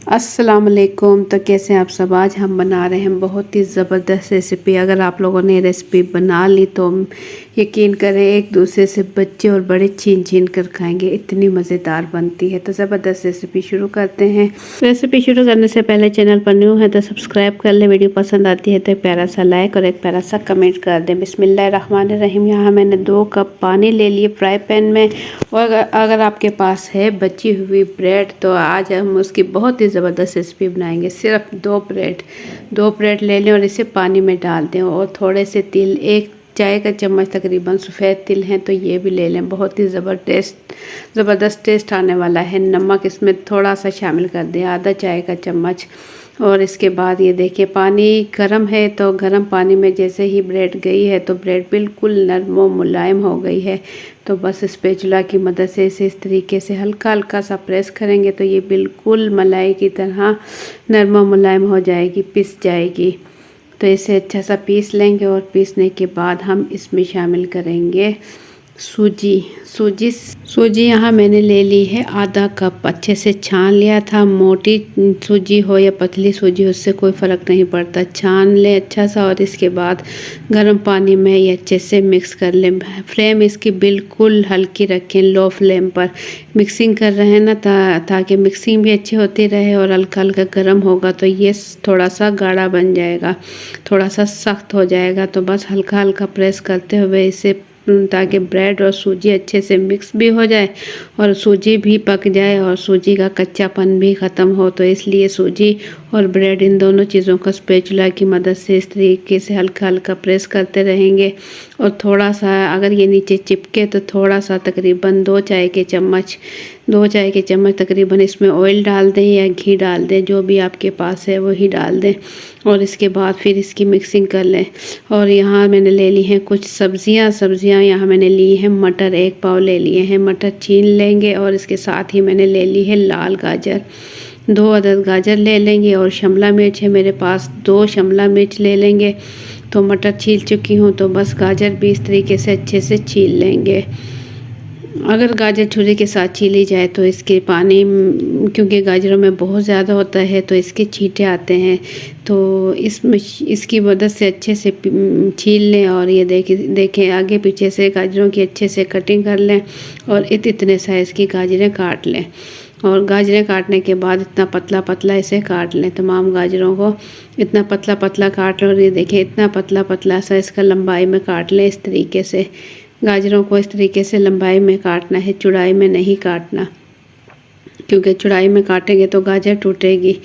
अस्सलाम वालेकुम। तो कैसे हैं आप सब। आज हम बना रहे हैं बहुत ही ज़बरदस्त रेसिपी। अगर आप लोगों ने रेसिपी बना ली तो यकीन करें एक दूसरे से बच्चे और बड़े छीन छीन कर खाएंगे, इतनी मज़ेदार बनती है। तो ज़बरदस्त रेसिपी शुरू करते हैं। रेसिपी शुरू करने से पहले चैनल पर न्यू है तो सब्सक्राइब कर ले, वीडियो पसंद आती है तो एक प्यारा सा लाइक और एक प्यारा सा कमेंट कर दें। बिस्मिल्लाहिर्रहमानिर्रहीम। यहाँ मैंने 2 कप पानी ले लिए फ्राई पैन में। और अगर आपके पास है बची हुई ब्रेड तो आज हम उसकी बहुत ही ज़बरदस्त रेसिपी बनाएंगे। सिर्फ 2 ब्रेड ले लें और इसे पानी में डाल दें और थोड़े से तिल, 1 चाय का चम्मच तकरीबन सफ़ेद तिल हैं तो ये भी ले लें। बहुत ही ज़बरदस्त टेस्ट आने वाला है। नमक इसमें थोड़ा सा शामिल कर दें, आधा चाय का चम्मच। और इसके बाद ये देखिए पानी गर्म है तो गर्म पानी में जैसे ही ब्रेड गई है तो ब्रेड बिल्कुल नरम व मुलायम हो गई है। तो बस स्पैचुला की मदद से इसे इस तरीके से हल्का हल्का सा प्रेस करेंगे तो ये बिल्कुल मलाई की तरह नरम व मुलायम हो जाएगी, पिस जाएगी। तो इसे अच्छा सा पीस लेंगे और पीसने के बाद हम इसमें शामिल करेंगे सूजी यहाँ मैंने ले ली है आधा कप। अच्छे से छान लिया था। मोटी सूजी हो या पतली सूजी हो उससे कोई फ़र्क नहीं पड़ता, छान लें अच्छा सा। और इसके बाद गर्म पानी में ये अच्छे से मिक्स कर लें। फ्लेम इसकी बिल्कुल हल्की रखें, लो फ्लेम पर मिक्सिंग कर रहे हैं ना ताकि मिक्सिंग भी अच्छी होती रहे। और हल्का हल्का गर्म होगा तो ये थोड़ा सा गाढ़ा बन जाएगा, थोड़ा सा सख्त हो जाएगा। तो बस हल्का हल्का प्रेस करते हुए इसे ताकि ब्रेड और सूजी अच्छे से मिक्स भी हो जाए और सूजी भी पक जाए और सूजी का कच्चापन भी ख़त्म हो। तो इसलिए सूजी और ब्रेड इन दोनों चीज़ों का स्पैचुला की मदद से इस तरीके से हल्का हल्का प्रेस करते रहेंगे। और थोड़ा सा अगर ये नीचे चिपके तो थोड़ा सा तकरीबन 2 चाय के चम्मच तकरीबन इसमें ऑयल डाल दें या घी डाल दें, जो भी आपके पास है वही डाल दें। और इसके बाद फिर इसकी मिक्सिंग कर लें। और यहाँ मैंने ले ली हैं कुछ सब्जियाँ यहाँ मैंने ली है मटर, 1 पाव ले लिए हैं। मटर छील लेंगे और इसके साथ ही मैंने ले ली है लाल गाजर, 2 अदद गाजर ले लेंगे। और शिमला मिर्च है मेरे पास, 2 शिमला मिर्च ले लेंगे। तो मटर छील चुकी हूँ तो बस गाजर भी इस तरीके से अच्छे से छील लेंगे। अगर गाजर छुरी के साथ छीली जाए तो इसके पानी, क्योंकि गाजरों में बहुत ज़्यादा होता है तो इसके छींटे आते हैं, तो इसकी मदद से अच्छे से छील लें। और ये देखें आगे पीछे से गाजरों की अच्छे से कटिंग कर लें और इतने साइज़ की गाजरें काट लें। और गाजरें काटने के बाद इतना पतला पतला इसे काट लें, तमाम गाजरों को इतना पतला पतला काट लें। और ये देखें इतना पतला पतला सा इसका लंबाई में काट लें। इस तरीके से गाजरों को इस तरीके से लंबाई में काटना है, चौड़ाई में नहीं काटना, क्योंकि चौड़ाई में काटेंगे तो गाजर टूटेगी।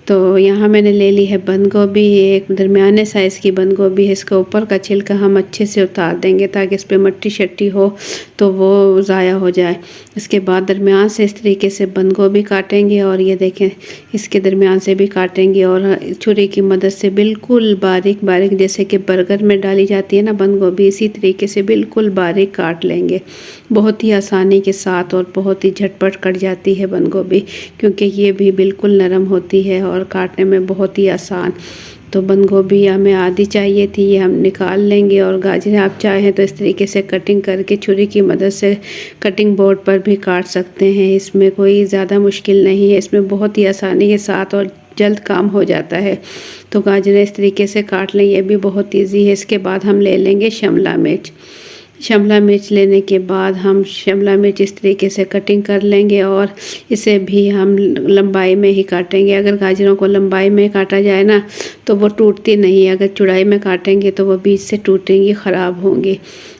तो यहाँ मैंने ले ली है बंद गोभी, एक दरमियाने साइज़ की बंद गोभी है। इसका ऊपर का छिलका हम अच्छे से उतार देंगे ताकि इस पर मट्टी शट्टी हो तो वो ज़ाया हो जाए। इसके बाद दरमियान से इस तरीके से बंद गोभी काटेंगे और ये देखें इसके दरमियान से भी काटेंगे और छुरी की मदद से बिल्कुल बारीक बारीक, जैसे कि बर्गर में डाली जाती है ना बंद गोभी, इसी तरीके से बिल्कुल बारीक काट लेंगे। बहुत ही आसानी के साथ और बहुत ही झटपट कट जाती है बंद गोभी, क्योंकि ये भी बिल्कुल नरम होती है और काटने में बहुत ही आसान। तो बंद गोभी हमें आधी चाहिए थी, ये हम निकाल लेंगे। और गाजरें आप चाहें तो इस तरीके से कटिंग करके छुरी की मदद से कटिंग बोर्ड पर भी काट सकते हैं। इसमें कोई ज़्यादा मुश्किल नहीं है, इसमें बहुत ही आसानी के साथ और जल्द काम हो जाता है। तो गाजरें इस तरीके से काट लें, ये भी बहुत ईजी है। इसके बाद हम ले लेंगे शिमला मिर्च लेने के बाद हम शिमला मिर्च इस तरीके से कटिंग कर लेंगे और इसे भी हम लंबाई में ही काटेंगे। अगर गाजरों को लंबाई में काटा जाए ना तो वो टूटती नहीं, अगर चौड़ाई में काटेंगे तो वो बीच से टूटेंगी, ख़राब होंगी।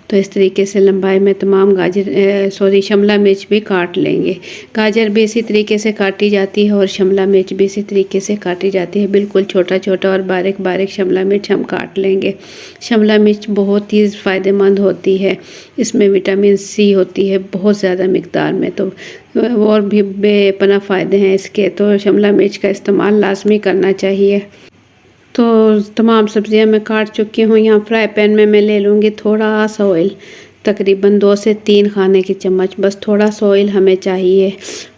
तो इस तरीके से लंबाई में तमाम शिमला मिर्च भी काट लेंगे। गाजर भी इसी तरीके से काटी जाती है और शिमला मिर्च भी इसी तरीके से काटी जाती है, बिल्कुल छोटा छोटा और बारीक बारीक शिमला मिर्च हम काट लेंगे। शिमला मिर्च बहुत ही फ़ायदेमंद होती है, इसमें विटामिन सी होती है बहुत ज़्यादा मिकदार में, तो और भी बेपनाह फ़ायदे हैं इसके। तो शिमला मिर्च का इस्तेमाल लाजमी करना चाहिए। तो तमाम सब्जियां मैं काट चुकी हूँ। यहाँ फ्राई पैन में मैं ले लूँगी थोड़ा सा ऑयल, तकरीबन 2 से 3 खाने के चम्मच, बस थोड़ा सा ऑयल हमें चाहिए।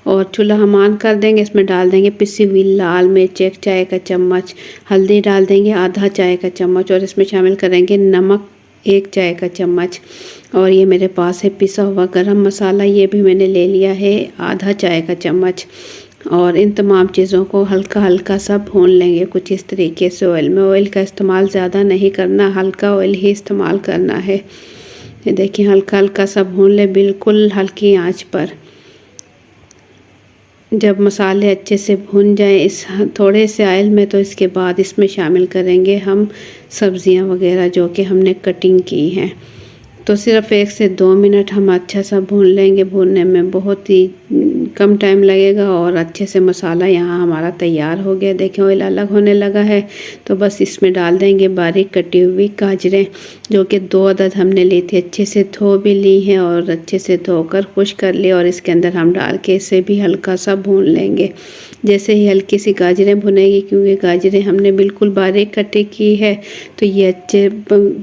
और चूल्हा हम ऑन कर देंगे, इसमें डाल देंगे पिसी हुई लाल मिर्च 1 चाय का चम्मच, हल्दी डाल देंगे आधा चाय का चम्मच और इसमें शामिल करेंगे नमक 1 चाय का चम्मच। और ये मेरे पास है पिसा हुआ गरम मसाला, ये भी मैंने ले लिया है आधा चाय का चम्मच। और इन तमाम चीज़ों को हल्का हल्का सा भून लेंगे कुछ इस तरीके से। ऑयल में ऑयल का इस्तेमाल ज़्यादा नहीं करना, हल्का ऑयल ही इस्तेमाल करना है। ये देखिए हल्का हल्का सा भून ले बिल्कुल हल्की आंच पर। जब मसाले अच्छे से भून जाएं इस थोड़े से ऑयल में, तो इसके बाद इसमें शामिल करेंगे हम सब्जियां वगैरह जो कि हमने कटिंग की हैं। तो सिर्फ 1 से 2 मिनट हम अच्छा सा भून लेंगे। भूनने में बहुत ही कम टाइम लगेगा और अच्छे से मसाला यहाँ हमारा तैयार हो गया। देखें ऑयल अलग होने लगा है, तो बस इसमें डाल देंगे बारीक कटी हुई गाजरें, जो कि 2 अदद हमने ली थी। अच्छे से धो भी ली हैं और अच्छे से धोकर खुश कर लिए, और इसके अंदर हम डाल के इसे भी हल्का सा भून लेंगे। जैसे ही हल्की सी गाजरें भुनेगी, क्योंकि गाजरें हमने बिल्कुल बारीक कटी की है, तो ये अच्छे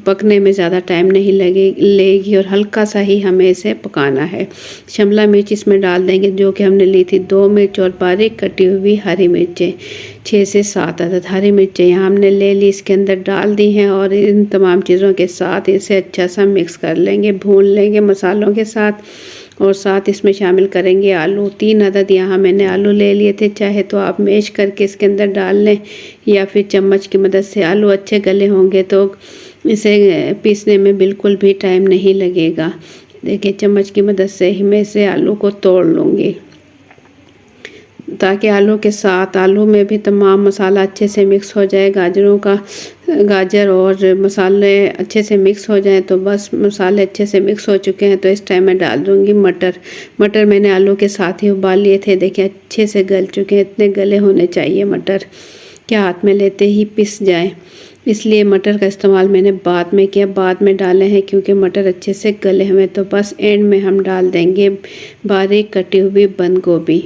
पकने में ज़्यादा टाइम नहीं लेगी और हल्का सा ही हमें इसे पकाना है। शिमला मिर्च इसमें डाल देंगे, जो कि हमने ली थी 2 मिर्च, और बारीक कटी हुई हरी मिर्चें 6 से 7 अदद हरी मिर्चें यहाँ हमने ले ली, इसके अंदर डाल दी हैं। और इन तमाम चीज़ों के साथ इसे अच्छा सा मिक्स कर लेंगे, भून लेंगे मसालों के साथ। और साथ इसमें शामिल करेंगे आलू। 3 अदद यहाँ मैंने आलू ले लिए थे। चाहे तो आप मैश करके इसके अंदर डाल लें, या फिर चम्मच की मदद से। आलू अच्छे गले होंगे तो इसे पीसने में बिल्कुल भी टाइम नहीं लगेगा। देखिए चम्मच की मदद से ही मैं इसे आलू को तोड़ लूँगी, ताकि आलू के साथ आलू में भी तमाम मसाला अच्छे से मिक्स हो जाए। गाजर और मसाले अच्छे से मिक्स हो जाएं। तो बस मसाले अच्छे से मिक्स हो चुके हैं, तो इस टाइम मैं डाल दूंगी मटर मैंने आलू के साथ ही उबाल लिए थे। देखिए अच्छे से गल चुके हैं, इतने गले होने चाहिए मटर कि हाथ में लेते ही पिस जाए। इसलिए मटर का इस्तेमाल मैंने बाद में किया, बाद में डाले हैं क्योंकि मटर अच्छे से गले हुए। तो बस एंड में हम डाल देंगे बारीक कटी हुई बंद गोभी।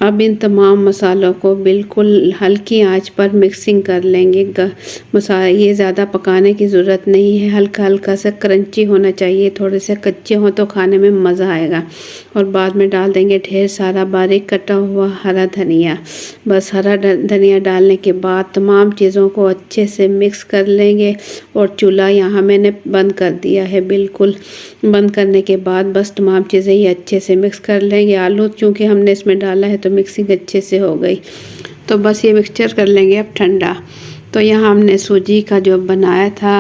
अब इन तमाम मसालों को बिल्कुल हल्की आंच पर मिक्सिंग कर लेंगे। मसाला ये ज़्यादा पकाने की ज़रूरत नहीं है, हल्का हल्का सा क्रंची होना चाहिए। थोड़े से कच्चे हों तो खाने में मज़ा आएगा। और बाद में डाल देंगे ढेर सारा बारीक कटा हुआ हरा धनिया। बस हरा धनिया डालने के बाद तमाम चीज़ों को अच्छे से मिक्स कर लेंगे। और चूल्हा यहाँ मैंने बंद कर दिया है। बिल्कुल बंद करने के बाद बस तमाम चीज़ें ही अच्छे से मिक्स कर लेंगे। आलू चूँकि हमने इसमें डाला है तो मिक्सिंग अच्छे से हो गई। तो बस ये मिक्सचर कर लेंगे अब ठंडा। तो यहाँ हमने सूजी का जो बनाया था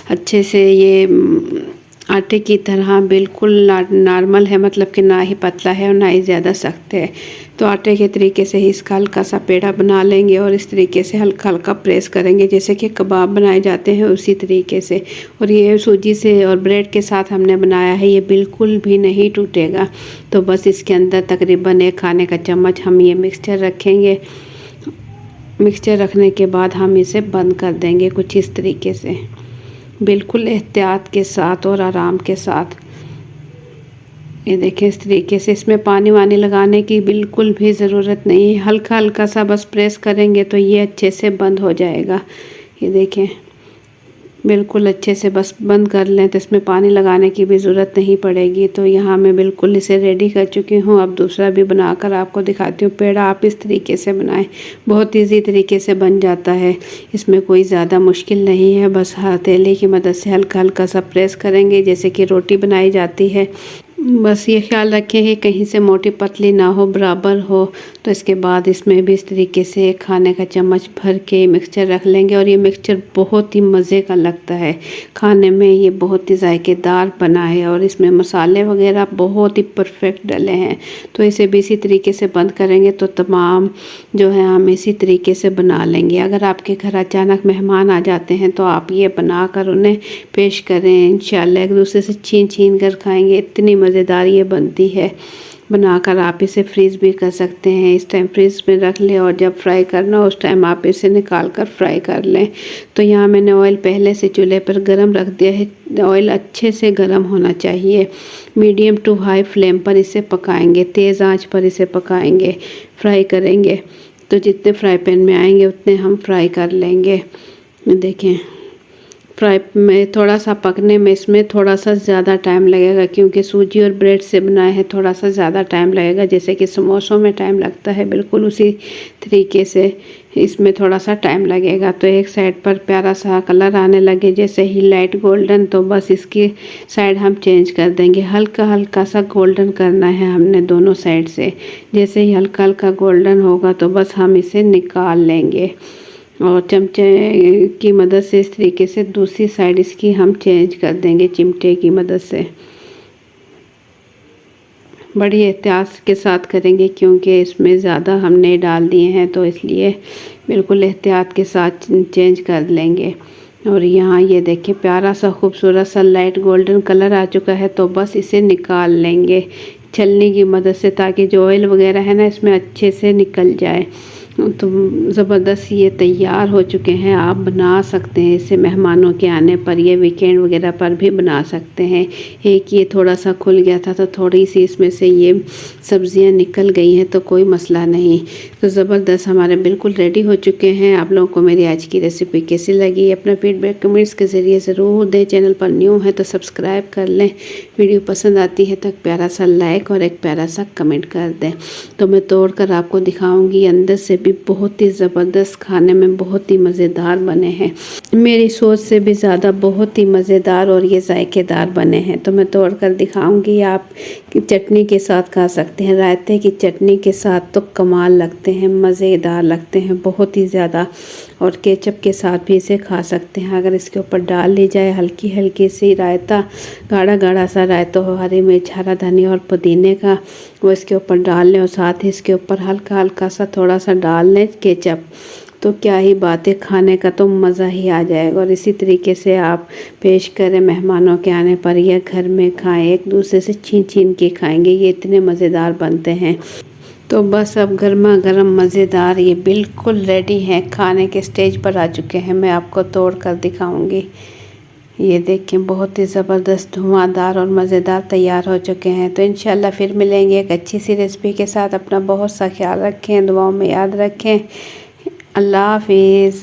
अच्छे से, ये आटे की तरह बिल्कुल नॉर्मल है, मतलब कि ना ही पतला है और ना ही ज़्यादा सख्त है। तो आटे के तरीके से ही इसका हल्का सा पेड़ा बना लेंगे और इस तरीके से हल्का हल्का प्रेस करेंगे, जैसे कि कबाब बनाए जाते हैं उसी तरीके से। और ये सूजी से और ब्रेड के साथ हमने बनाया है, ये बिल्कुल भी नहीं टूटेगा। तो बस इसके अंदर तकरीबन 1 खाने का चम्मच हम ये मिक्सचर रखेंगे। मिक्सचर रखने के बाद हम इसे बंद कर देंगे कुछ इस तरीके से, बिल्कुल एहतियात के साथ और आराम के साथ। ये देखें इस तरीके से, इसमें पानी वानी लगाने की बिल्कुल भी ज़रूरत नहीं है। हल्का हल्का सा बस प्रेस करेंगे तो ये अच्छे से बंद हो जाएगा। ये देखें बिल्कुल अच्छे से बस बंद कर लें तो इसमें पानी लगाने की भी ज़रूरत नहीं पड़ेगी। तो यहाँ मैं बिल्कुल इसे रेडी कर चुकी हूँ। अब दूसरा भी बनाकर आपको दिखाती हूँ। पेड़ा आप इस तरीके से बनाएं, बहुत इजी तरीके से बन जाता है, इसमें कोई ज़्यादा मुश्किल नहीं है। बस हथेली की मदद से हल्का हल्का सा प्रेस करेंगे, जैसे कि रोटी बनाई जाती है। बस ये ख्याल रखें कि कहीं से मोटी पतली ना हो, बराबर हो। तो इसके बाद इसमें भी इस तरीके से 1 खाने का चम्मच भर के मिक्सचर रख लेंगे। और ये मिक्सचर बहुत ही मज़े का लगता है खाने में, ये बहुत ही जायकेदार बना है और इसमें मसाले वगैरह बहुत ही परफेक्ट डले हैं। तो इसे भी इसी तरीके से बंद करेंगे तो तमाम जो है हम इसी तरीके से बना लेंगे। अगर आपके घर अचानक मेहमान आ जाते हैं तो आप ये बना कर उन्हें पेश करें, इंशाल्लाह एक दूसरे से छीन कर खाएंगे। इतनी मज़ेदार ये बनती है। बनाकर आप इसे फ्रीज़ भी कर सकते हैं। इस टाइम फ्रीज में रख लें और जब फ्राई करना हो उस टाइम आप इसे निकाल कर फ्राई कर लें। तो यहाँ मैंने ऑयल पहले से चूल्हे पर गरम रख दिया है। ऑयल अच्छे से गरम होना चाहिए। मीडियम टू हाई फ्लेम पर इसे पकाएंगे, तेज़ आंच पर इसे पकाएंगे, फ्राई करेंगे। तो जितने फ्राई पैन में आएंगे उतने हम फ्राई कर लेंगे। देखें फ्राई में थोड़ा सा पकने में इसमें थोड़ा सा ज़्यादा टाइम लगेगा, क्योंकि सूजी और ब्रेड से बनाए हैं, थोड़ा सा ज़्यादा टाइम लगेगा। जैसे कि समोसों में टाइम लगता है, बिल्कुल उसी तरीके से इसमें थोड़ा सा टाइम लगेगा। तो एक साइड पर प्यारा सा कलर आने लगे, जैसे ही लाइट गोल्डन, तो बस इसकी साइड हम चेंज कर देंगे। हल्का हल्का सा गोल्डन करना है हमने दोनों साइड से। जैसे ही हल्का हल्का गोल्डन होगा तो बस हम इसे निकाल लेंगे और चमचे की मदद से इस तरीके से दूसरी साइड इसकी हम चेंज कर देंगे चिमटे की मदद से। बड़ी एहतियात के साथ करेंगे, क्योंकि इसमें ज़्यादा हमने डाल दिए हैं, तो इसलिए बिल्कुल एहतियात के साथ चेंज कर लेंगे। और यहाँ ये देखिए प्यारा सा खूबसूरत सा लाइट गोल्डन कलर आ चुका है, तो बस इसे निकाल लेंगे छलनी की मदद से, ताकि जो ऑयल वगैरह है ना इसमें अच्छे से निकल जाए। तो ज़बरदस्त ये तैयार हो चुके हैं। आप बना सकते हैं इसे मेहमानों के आने पर, ये वीकेंड वगैरह पर भी बना सकते हैं। एक ये थोड़ा सा खुल गया था, तो थोड़ी सी इसमें से ये सब्जियां निकल गई हैं, तो कोई मसला नहीं। तो ज़बरदस्त हमारे बिल्कुल रेडी हो चुके हैं। आप लोगों को मेरी आज की रेसिपी कैसी लगी, अपना फीडबैक कमेंट्स के ज़रिए ज़रूर दें। चैनल पर न्यू है तो सब्सक्राइब कर लें। वीडियो पसंद आती है तो प्यारा सा लाइक और एक प्यारा सा कमेंट कर दें। तो मैं तोड़ कर आपको दिखाऊंगी, अंदर से भी बहुत ही ज़बरदस्त, खाने में बहुत ही मज़ेदार बने हैं। मेरी सोच से भी ज़्यादा बहुत ही मज़ेदार और ये जायकेदार बने हैं। तो मैं तोड़ कर दिखाऊंगी। आप चटनी के साथ खा सकते हैं, रायते की चटनी के साथ तो कमाल लगते हैं, मज़ेदार लगते हैं बहुत ही ज़्यादा। और केचप के साथ भी इसे खा सकते हैं। अगर इसके ऊपर डाल ली जाए हल्की हल्की सी रायता, गाढ़ा गाढ़ा सा रायता हो, हरी मिर्च, हरा धनिया और पुदीने का, वो इसके ऊपर डाल लें और साथ ही इसके ऊपर हल्का हल्का सा थोड़ा सा डाल लें केचप, तो क्या ही बात है, खाने का तो मज़ा ही आ जाएगा। और इसी तरीके से आप पेश करें मेहमानों के आने पर, या घर में खाएं, एक दूसरे से छीन छीन के खाएंगे, ये इतने मज़ेदार बनते हैं। तो बस अब गर्मा गर्म मज़ेदार ये बिल्कुल रेडी है, खाने के स्टेज पर आ चुके हैं। मैं आपको तोड़ कर दिखाऊंगी। ये देखें बहुत ही ज़बरदस्त धुआंधार और मज़ेदार तैयार हो चुके हैं। तो इंशाल्लाह फिर मिलेंगे एक अच्छी सी रेसिपी के साथ। अपना बहुत सा ख्याल रखें, दुआओं में याद रखें। अल्लाह हाफिज़।